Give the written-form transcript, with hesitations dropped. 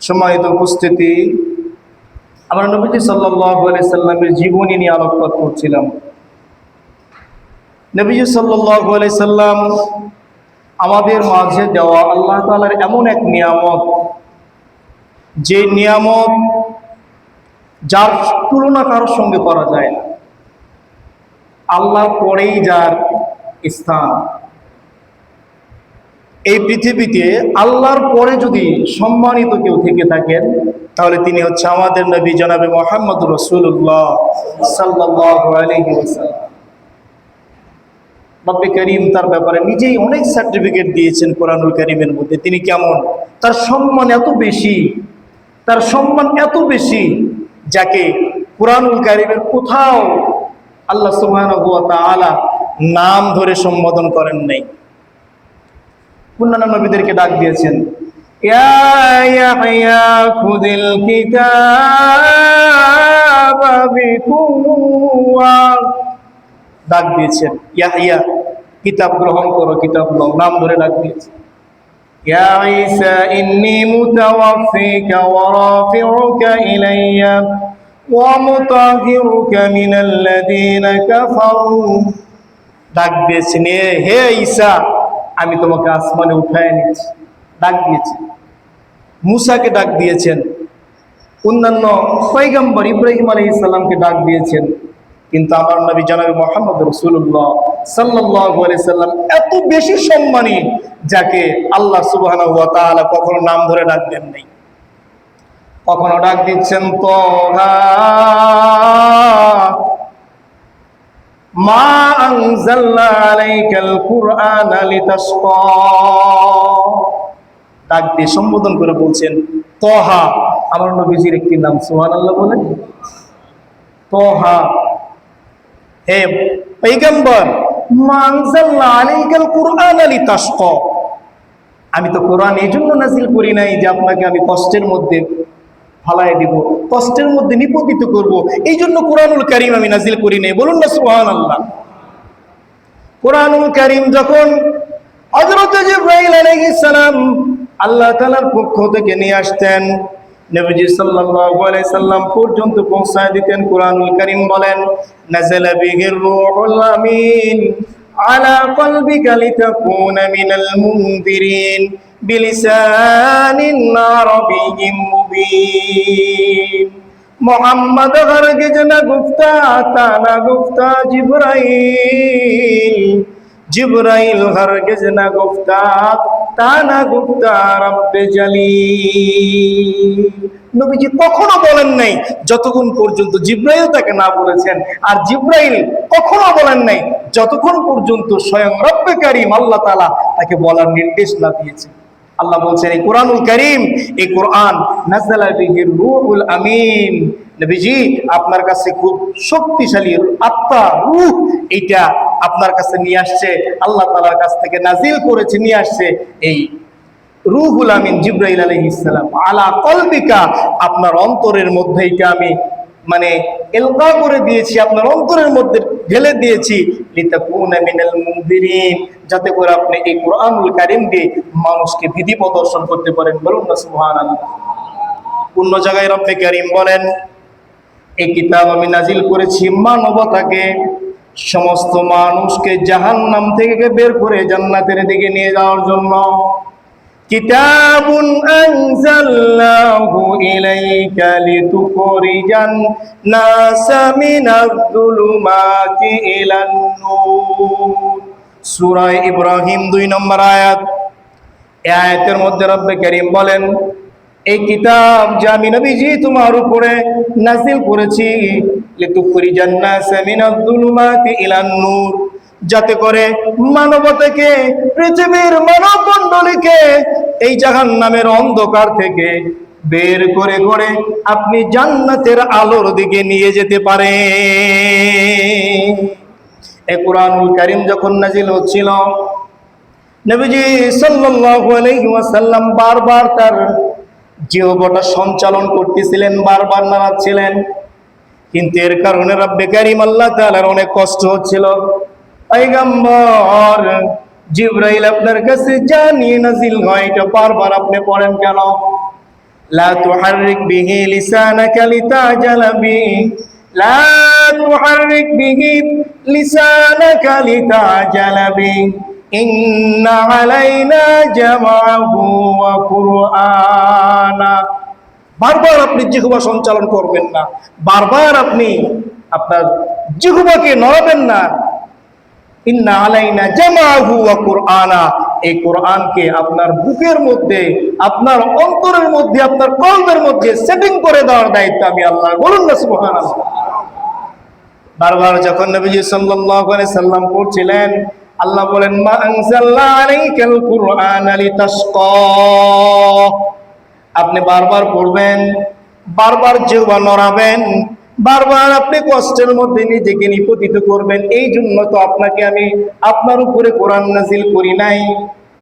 সম্মানিত উপস্থিতি, আমরা নবীজি সাল্লাল্লাহু আলাইহি সাল্লামের জীবনী নিয়ে আলোকপাত করছিলাম। নবীজি সাল্লাল্লাহু আলাইহি সাল্লাম আমাদের মাঝে দেওয়া আল্লাহ তাআলার এমন এক নিয়ামত, যে নিয়ামত যার তুলনা কারোর সঙ্গে করা যায় না। আল্লাহর পরেই যার স্থান। এই পৃথিবীতে আল্লাহর পরে যদি সম্মানিত কেউ থেকে থাকেন, তাহলে তিনি হচ্ছে আমাদের নবী জনাবে মুহাম্মদ রাসূলুল্লাহ সাল্লাল্লাহু আলাইহি ওয়াসাল্লাম। রব্বে করিম তার ব্যাপারে নিজেই অনেক সার্টিফিকেট দিয়েছেন কোরআনুল কারীমের মধ্যে। তিনি কেমন, তার সম্মান এত বেশি, তার সম্মান এত বেশি, যাকে কোরআনুল কারীমের কোথাও আল্লাহ সুবহানাহু ওয়া তাআলা নাম ধরে সম্বোধন করেন নাই। অন্যান্য নবীদেরকে ডাক দিয়েছেন, ইয়া ইয়াহইয়া খুযিল কিতাবা বিকুওয়া, ডাক দিয়েছেন ইয়াহইয়া, কিতাব গ্রহণ করো, কিতাব নাও, নাম ধরে ডাক দিয়েছেন। ইয়া ঈসা ইন্নী মুতাওয়াফফিকা ওয়া রাফিউকা ইলাইয়া ওয়া মুতাহহিরুকা মিনাল্লাযীনা কাফারু, ডাক দিয়েছেন হে ঈসা, আমি তোমাকে আসমানে উঠায় নিচ্ছি, ডাক দিয়েছেন। মুসাকে ডাক দিয়েছেন, অন্যান্য পয়গম্বর ইব্রাহিম আলাইহিস সালামকে ডাক দিয়েছেন। কিন্তু আমার নবী জনাবে মুহাম্মদ রাসূলুল্লাহ সাল্লাল্লাহু আলাইহি সাল্লাম এত বেশি সম্মানী, যাকে আল্লাহ সুবহানাহু ওয়া তাআলা কখনো নাম ধরে ডাক দেন নাই। কখনো ডাক দিচ্ছেন তোহা মা আনজালনা আলাইকাল কুরআনা লিতাশকা, ডাক দিয়ে সম্বোধন করে বলছেন তোহা, আমার নবীজির একটি নাম, সুবহানাল্লাহ বলেন। তোহা, হে পয়গম্বর, মা আনজালনা আলাইকাল কুরআনা লিতাশকা, আমি তো কোরআন এই জন্য নাযিল করি নাই যে আপনাকে আমি কষ্টের মধ্যে ফালায় দিব, কষ্টের মধ্যে নিপতিত করব, এই জন্য কোরআনুল কারীম আমি নাযিল করি নাই। বলুন না সুবহানাল্লাহ। কোরআনুল কারীম যখন হযরত জিবরাইল আলাইহিস সালাম আল্লাহ তাআলার পক্ষ থেকে নিয়ে আসতেন, নবীজি সাল্লাল্লাহু আলাইহি সাল্লাম পর্যন্ত পৌঁছায় দিতেন, কোরআনুল কারীম বলেন নাযালা বিহির রূহুল আমিন আলা কলবিকা লিতাকুনা মিনাল মুনদিরিন বিলিসানিন আরাবিয়্যিম মুবিন। মোহাম্মদ হরগিজ না গুফতা তা না গুফতা জিবরাইল, জিবরাইল হরগিজ না গুফতা তা না গুফতা রব্বে জালিল। নবীজি কখনো বলেন নাই যতক্ষণ পর্যন্ত জিবরাইল তাকে না বলেছেন, আর জিবরাইল কখনো বলেন নাই যতক্ষণ পর্যন্ত স্বয়ং রব্বে কারীম আল্লাহ তাআলা তাকে বলার নির্দেশ না দিয়েছেন। আল্লাহ বলছেন এই কোরআনুল কারীম, এই কোরআন নাযালা বিহির রূহুল আমিন, নবীজি আপনার কাছে খুব শক্তিশালী আত্মা, রূহ, এইটা আপনার কাছে নিয়ে আসছে, আল্লাহ তাআলার কাছ থেকে নাজিল করেছে, নিয়ে আসছে এই রূহুল আমিন জিবরাইল আলাইহিস সালাম আলা কলবিকা, আপনার অন্তরের মধ্যে এটা আমি এলকা করে দিয়েছি, আপনার অন্তরের মধ্যে ঢেলে দিয়েছি, লিতাকুনা মিনাল মুনদিরিন, যাতে করে আপনি এই কোরআনুল কারীম দিয়ে মানুষকে বিধি প্রদর্শন করতে পারেন। বলুন না সুবহানাল্লাহ। অন্য জায়গায় রব্বে কারীম বলেন এই কিতাব আমি নাজিল করেছি মানবতাকে, সমস্ত মানুষকে জাহান্নাম থেকে বের করে জান্নাতের দিকে নিয়ে যাওয়ার জন্য। কিতাবুন আনজালনাহু ইলাইকা লিতুখরিজান নাসা মিনাজ যুলুমাতি ইলান নূর, সূরা ইব্রাহিম 2 নম্বর আয়াত। এই আয়াতের মধ্যে রব্বে কারীম বলেন এই কিতাব যা আমি নবীজি তোমার উপরে নাযিল করেছি, লিতুখরিজান নাসা মিনাজ যুলুমাতি ইলান নূর, যাতে করে মানবতাকে, পৃথিবীর মানব মণ্ডলীকে এই জাহান্নামের অন্ধকার থেকে বের করে করে আপনি জান্নাতের আলোর দিকে নিয়ে যেতে পারেন। এই কোরআনুল কারীম যখন নাযিল হচ্ছিল, নবীজি সাল্লাল্লাহু আলাইহি ওয়াসাল্লাম বারবার তার জিহ্বাটা সঞ্চালন করতেছিলেন, বারবার নাড়াচ্ছিলেন, কিন্তু এর কারণে রব্বে কারীম আল্লাহ তাআলার অনেক কষ্ট হচ্ছিল। পয়গম্বর, জিবরাইল আপনার কাছে যা নিয়ে নাযিল হয় এটা বারবার আপনি পড়েন কেন? লা তুহাররিক বিহি লিসানাকা লিতাজালা বিহি লা তুহাররিক বিহি লিসানাকা লিতাজালা বিহি ইন্না আলাইনা জামাআহু ওয়া কুরআনা। বারবার আপনি জিহ্বা সঞ্চালন করবেন না, বারবার আপনি আপনার জিহ্বাকে নড়াবেন না। ইন্না আলাইনা জামাআহু ওয়া কুরআনা, এই কোরআনকে আপনার বুকের মধ্যে, আপনার অন্তরের মধ্যে, আপনার কলবের মধ্যে সেটিং করে দেওয়ার দায়িত্ব আমি আল্লাহ। বলুন না সুবহানাল্লাহ। বারবার যখন নবীজি সাল্লাল্লাহু আলাইহি সাল্লাম পড়ছিলেন, আল্লাহ বলেন মা আনজালনা আলাইকাল কুরআনা লিতাশকা। আপনি বারবার পড়বেন, বারবার জিহ্বা নড়াবেন, বারবার আপনি কষ্টের মধ্যে নিজেকে নিপতিত করবেন। এই জন্য তো আপনাকে আমি আপনার উপরে কোরআন নাজিল করি নাই।